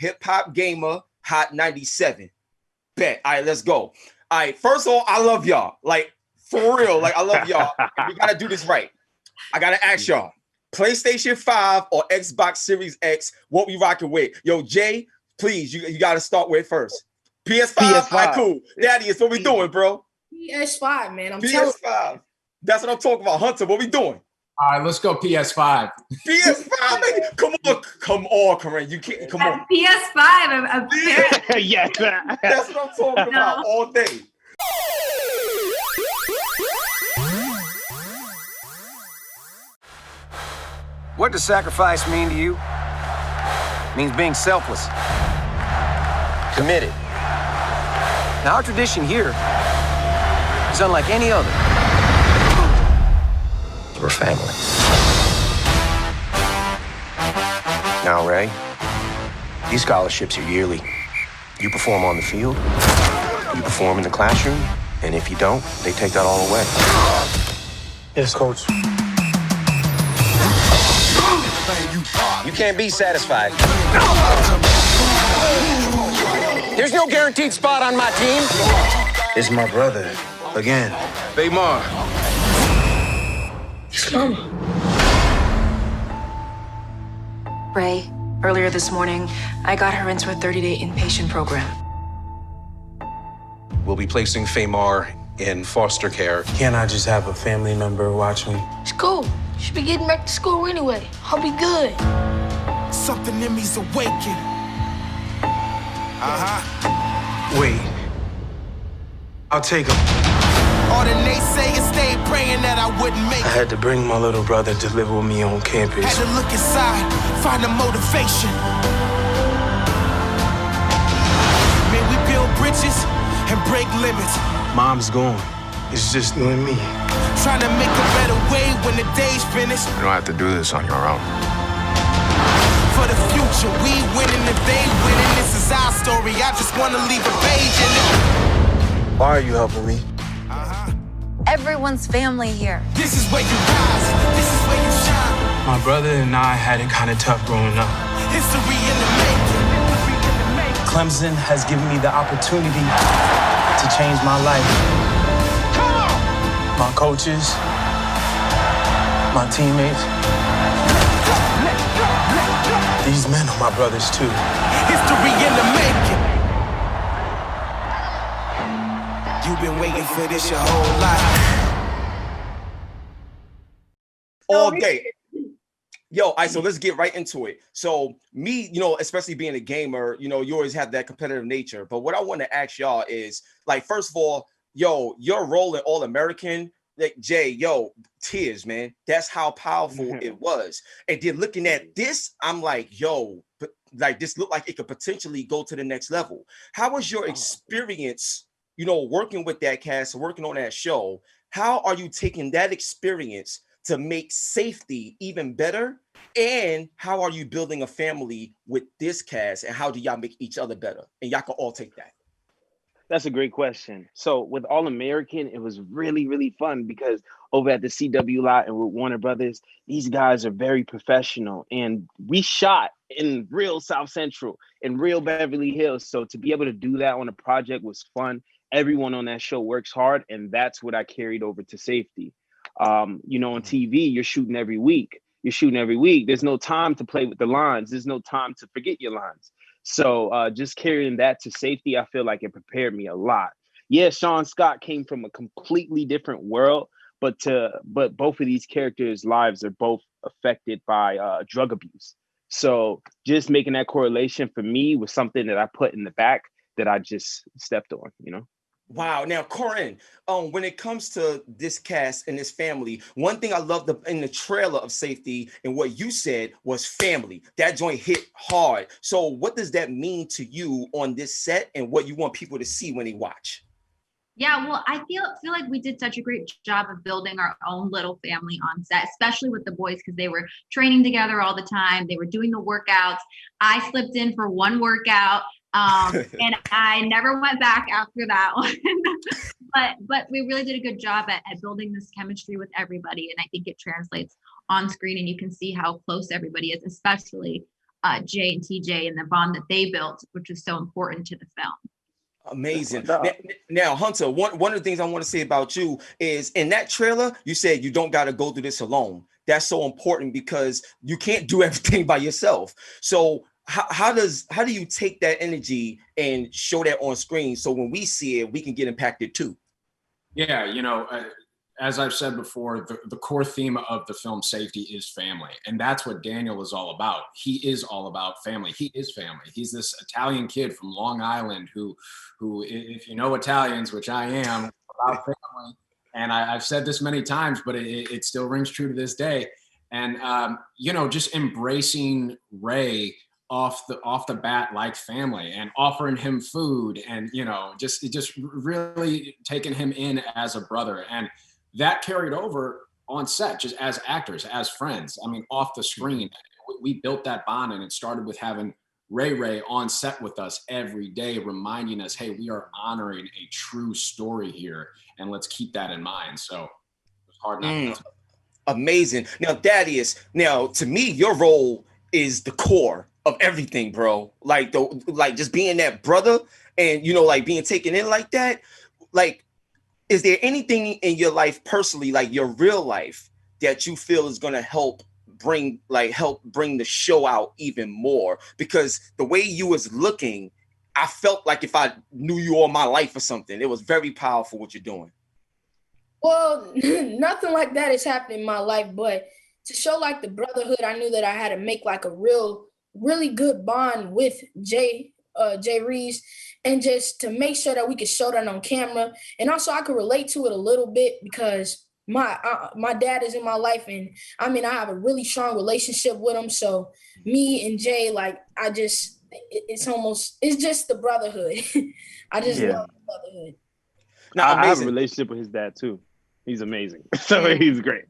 HipHopGamer Hot 97. Bet. All right, let's go. All right, first of all, I love y'all. Like, for real, like, I love y'all. We got to do this right. I got to ask y'all, PlayStation 5 or Xbox Series X, what we rocking with? Yo, Jay, please, you got to start with first. PS5? All right, cool. Daddy, it's what we doing, bro. PS5, man. I'm PS5. That's what I'm talking about. Hunter, what we doing? All right, let's go PS5. PS5, baby. Come on, Corinne. You can't, come on. PS5. Yes. That's what I'm talking about all day. What does sacrifice mean to you? It means being selfless, committed. Now, our tradition here is unlike any other. We're family. Now, Ray, these scholarships are yearly. You perform on the field, you perform in the classroom, and if you don't, they take that all away. Yes, Coach. You can't be satisfied. There's no guaranteed spot on my team. It's my brother, again. Baymar. It's Mama. Ray, earlier this morning, I got her into a 30-day inpatient program. We'll be placing Famar in foster care. Can't I just have a family member watch me? It's cool. You should be getting back to school anyway. I'll be good. Something in me's awakened. Wait. I'll take him. All the naysayers stayed praying that I wouldn't make I it. had to bring my little brother to live with me on campus. Had to look inside, find the motivation. May we build bridges and break limits. Mom's gone. It's just you and me. Trying to make a better way when the day's finished. You don't have to do this on your own. For the future, we winning if they winning. This is our story. I just want to leave a page in it. Why are you helping me? Everyone's family here. This is where you rise. This is where you shine. My brother and I had it kind of tough growing up. History in the making. Clemson has given me the opportunity to change my life. Come on! My coaches, my teammates. These men are my brothers too. History in the making. You've been waiting for this your whole life. All day. Yo, all right, so let's get right into it. So me, especially being a gamer, you always have that competitive nature. But what I want to ask y'all is, like, first of all, yo, your role in All-American, like, Jay, tears, man. That's how powerful it was. And then looking at this, I'm like, yo, but like this looked like it could potentially go to the next level. How was your experience, working with that cast, working on that show? How are you taking that experience to make safety even better? And how are you building a family with this cast? And how do y'all make each other better? And y'all can all take that. That's a great question. So with All American, it was really, really fun because over at the CW lot and with Warner Brothers, these guys are very professional. And we shot in real South Central, in real Beverly Hills. So to be able to do that on a project was fun. Everyone on that show works hard. And that's what I carried over to safety. On TV, you're shooting every week. There's no time to play with the lines. There's no time to forget your lines. So just carrying that to safety, I feel like it prepared me a lot. Yeah, Sean Scott came from a completely different world, but both of these characters' lives are both affected by drug abuse. So just making that correlation for me was something that I put in the back that I just stepped on, Wow. Now, Corinne, when it comes to this cast and this family, one thing I loved in the trailer of Safety and what you said was family. That joint hit hard. So what does that mean to you on this set and what you want people to see when they watch? Yeah, well, I feel like we did such a great job of building our own little family on set, especially with the boys, because they were training together all the time. They were doing the workouts. I slipped in for one workout. And I never went back after that one. but we really did a good job at building this chemistry with everybody. And I think it translates on screen and you can see how close everybody is, especially Jay and TJ and the bond that they built, which was so important to the film. Amazing. Now, Hunter, one of the things I want to say about you is in that trailer, you said you don't got to go through this alone. That's so important because you can't do everything by yourself. So how do you take that energy and show that on screen so when we see it, we can get impacted too? Yeah, as I've said before, the core theme of the film safety is family. And that's what Daniel is all about. He is all about family. He is family. He's this Italian kid from Long Island who if you know Italians, which I am, about family. And I've said this many times, but it still rings true to this day. And, just embracing Ray off the bat like family and offering him food and, just really taking him in as a brother. And that carried over on set, just as actors, as friends. I mean, off the screen, we built that bond, and it started with having Ray on set with us every day, reminding us, hey, we are honoring a true story here, and let's keep that in mind. So it was hard not to. Amazing. Now, Thaddeus, to me, your role is the core of everything, bro. Like just being that brother and, like being taken in like that. Like, is there anything in your life personally, like your real life, that you feel is going to help bring the show out even more? Because the way you was looking, I felt like if I knew you all my life or something. It was very powerful what you're doing. Well, nothing like that is happening in my life, but to show like the brotherhood, I knew that I had to make like a really good bond with Jay Reeves, and just to make sure that we could show that on camera. And also I could relate to it a little bit because my dad is in my life, and I mean, I have a really strong relationship with him. So me and Jay, like, it's just the brotherhood. I just love the brotherhood. Now, I have a relationship with his dad too. He's amazing. So he's great.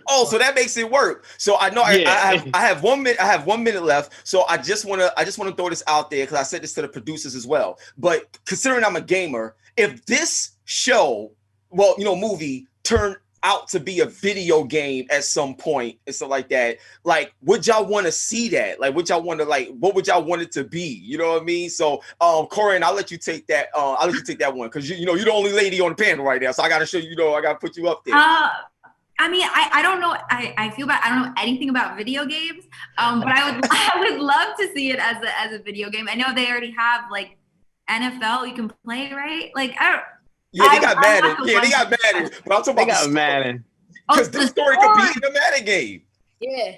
Oh, so that makes it work. So I know I have 1 minute. I have 1 minute left. So I just want to throw this out there because I said this to the producers as well. But considering I'm a gamer, if this show, movie turned out to be a video game at some point and stuff like that, like, would y'all want to see that? Like, would y'all want to, like, what would y'all want it to be? You know what I mean? So, Corinne, I'll let you take that. I'll let you take that one because you're the only lady on the panel right now. So I got to show you. I got to put you up there. I mean, I don't know. I feel bad. I don't know anything about video games. But I would love to see it as a video game. I know they already have like NFL you can play, right? Like they got Madden. Yeah, they got Madden. But I'm talking about Madden. Because this story could be in the Madden game. Yeah.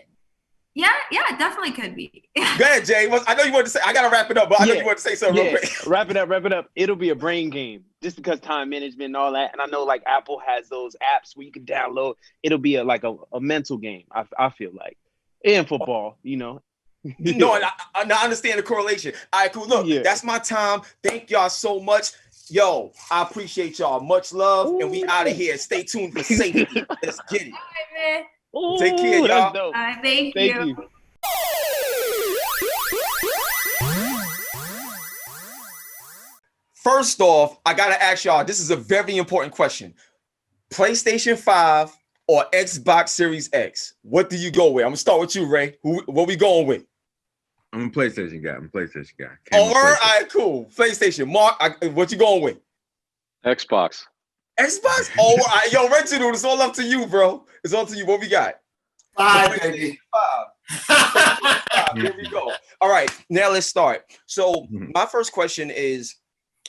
Yeah, it definitely could be. Go ahead, Jay. I know you wanted to say, I got to wrap it up, but I know you want to say something real quick. Wrap it up. It'll be a brain game just because time management and all that. And I know like Apple has those apps where you can download. It'll be a mental game, I feel like. And football, No, I understand the correlation. All right, cool. Look, that's my time. Thank y'all so much. Yo, I appreciate y'all. Much love. And we out of here. Stay tuned for safety. Let's get it. All right, man. Take care, y'all. All right, thank you. First off, I got to ask y'all, this is a very important question. PlayStation 5 or Xbox Series X? What do you go with? I'm going to start with you, Ray. What we going with? I'm a PlayStation guy. All right, cool. PlayStation. Mark, what you going with? Xbox. Xbox? All right. Yo, Reginald, it's all up to you, bro. It's all to you. What we got? 5, baby. 5. Here we go. All right, now let's start. So my first question is,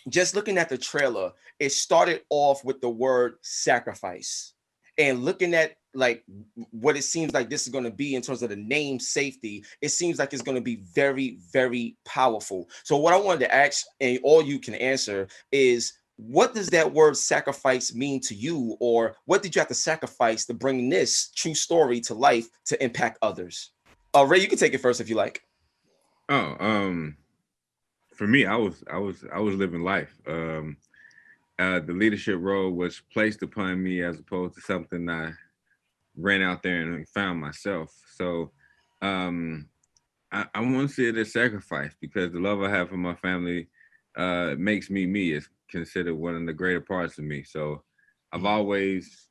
just looking at the trailer, it started off with the word sacrifice. And looking at like what it seems like this is going to be in terms of the name safety, it seems like it's going to be very, very powerful. So what I wanted to ask, and all you can answer, is what does that word sacrifice mean to you? Or what did you have to sacrifice to bring this true story to life to impact others? Ray, you can take it first if you like. For me, I was living life. The leadership role was placed upon me as opposed to something I ran out there and found myself. So I want to see it as sacrifice because the love I have for my family makes me me. It's considered one of the greater parts of me. So I've always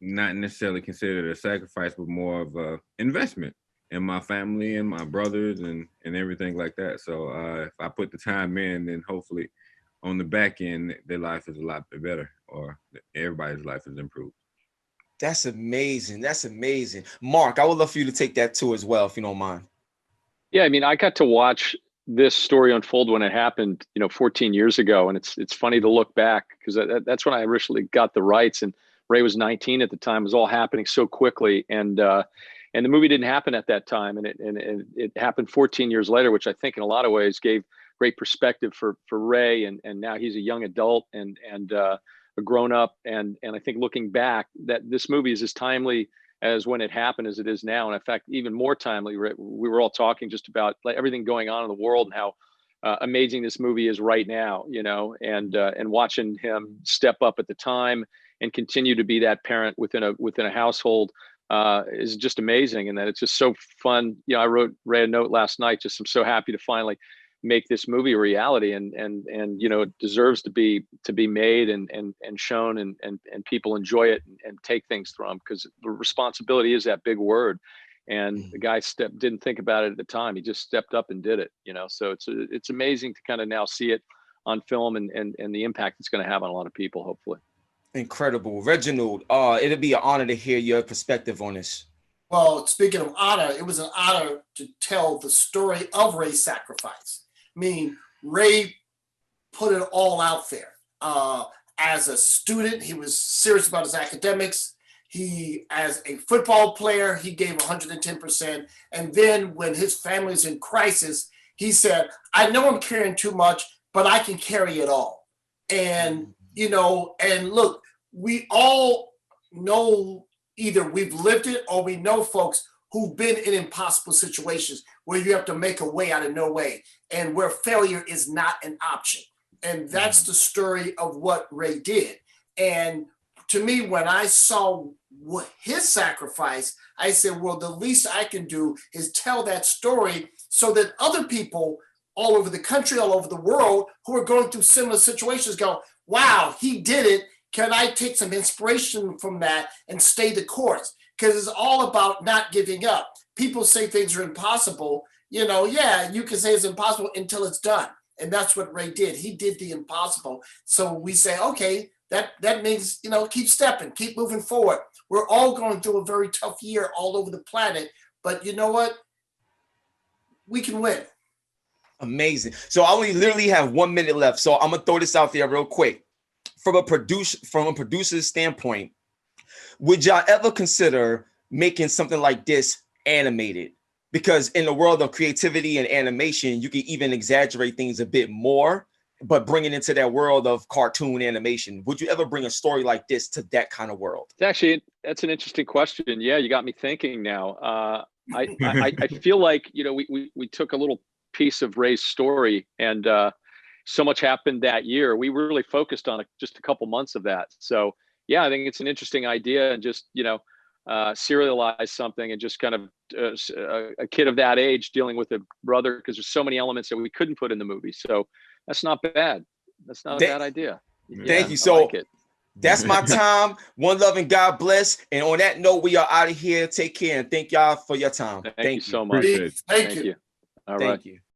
not necessarily considered it a sacrifice, but more of a investment. and my family and my brothers and everything like that. So if I put the time in, then hopefully on the back end, their life is a lot better, or everybody's life is improved. That's amazing. That's amazing. Mark, I would love for you to take that too as well, if you don't mind. Yeah, I mean, I got to watch this story unfold when it happened, 14 years ago, and it's funny to look back because that's when I originally got the rights, and Ray was 19 at the time. It was all happening so quickly, and the movie didn't happen at that time, and it happened 14 years later, which I think in a lot of ways gave great perspective for Ray, and now he's a young adult and a grown up, and I think looking back, that this movie is as timely as when it happened as it is now, and in fact even more timely. We were all talking just about like everything going on in the world and how amazing this movie is right now, and watching him step up at the time and continue to be that parent within a household is just amazing. And that it's just so fun. I wrote Ray a note last night. Just I'm so happy to finally make this movie a reality, and it deserves to be made and shown, and people enjoy it and take things from, because the responsibility is that big word. And the guy didn't think about it at the time. He just stepped up and did it, so it's amazing to kind of now see it on film and the impact it's going to have on a lot of people, hopefully. Incredible. Reginald, it'll be an honor to hear your perspective on this. Well, speaking of honor, it was an honor to tell the story of Ray's sacrifice. I mean, Ray put it all out there. As a student, he was serious about his academics. He, as a football player, he gave 110%. And then when his family's in crisis, he said, I know I'm carrying too much, but I can carry it all. And, and look, we all know, either we've lived it or we know folks who've been in impossible situations where you have to make a way out of no way, and where failure is not an option. And that's the story of what Ray did. And to me, when I saw his sacrifice, I said, well, the least I can do is tell that story so that other people all over the country, all over the world, who are going through similar situations go, wow, he did it. Can I take some inspiration from that and stay the course? Because it's all about not giving up. People say things are impossible. Yeah, you can say it's impossible until it's done. And that's what Ray did. He did the impossible. So we say, okay, that means, keep stepping, keep moving forward. We're all going through a very tough year all over the planet. But you know what? We can win. Amazing. So I only literally have 1 minute left. So I'm going to throw this out there real quick. From a producer's standpoint, would y'all ever consider making something like this animated? Because in the world of creativity and animation, you can even exaggerate things a bit more, but bring it into that world of cartoon animation. Would you ever bring a story like this to that kind of world? Actually, that's an interesting question. Yeah, you got me thinking now. I feel like, we took a little piece of Ray's story, and so much happened that year. We really focused on just a couple months of that. So yeah, I think it's an interesting idea, and just, serialize something, and just kind of a kid of that age dealing with a brother, because there's so many elements that we couldn't put in the movie. So that's not bad. That's not a bad idea. Thank you. So like it. That's my time. One love and God bless. And on that note, we are out of here. Take care, and thank y'all for your time. Thank you so much. Thank you. All Thank right. you.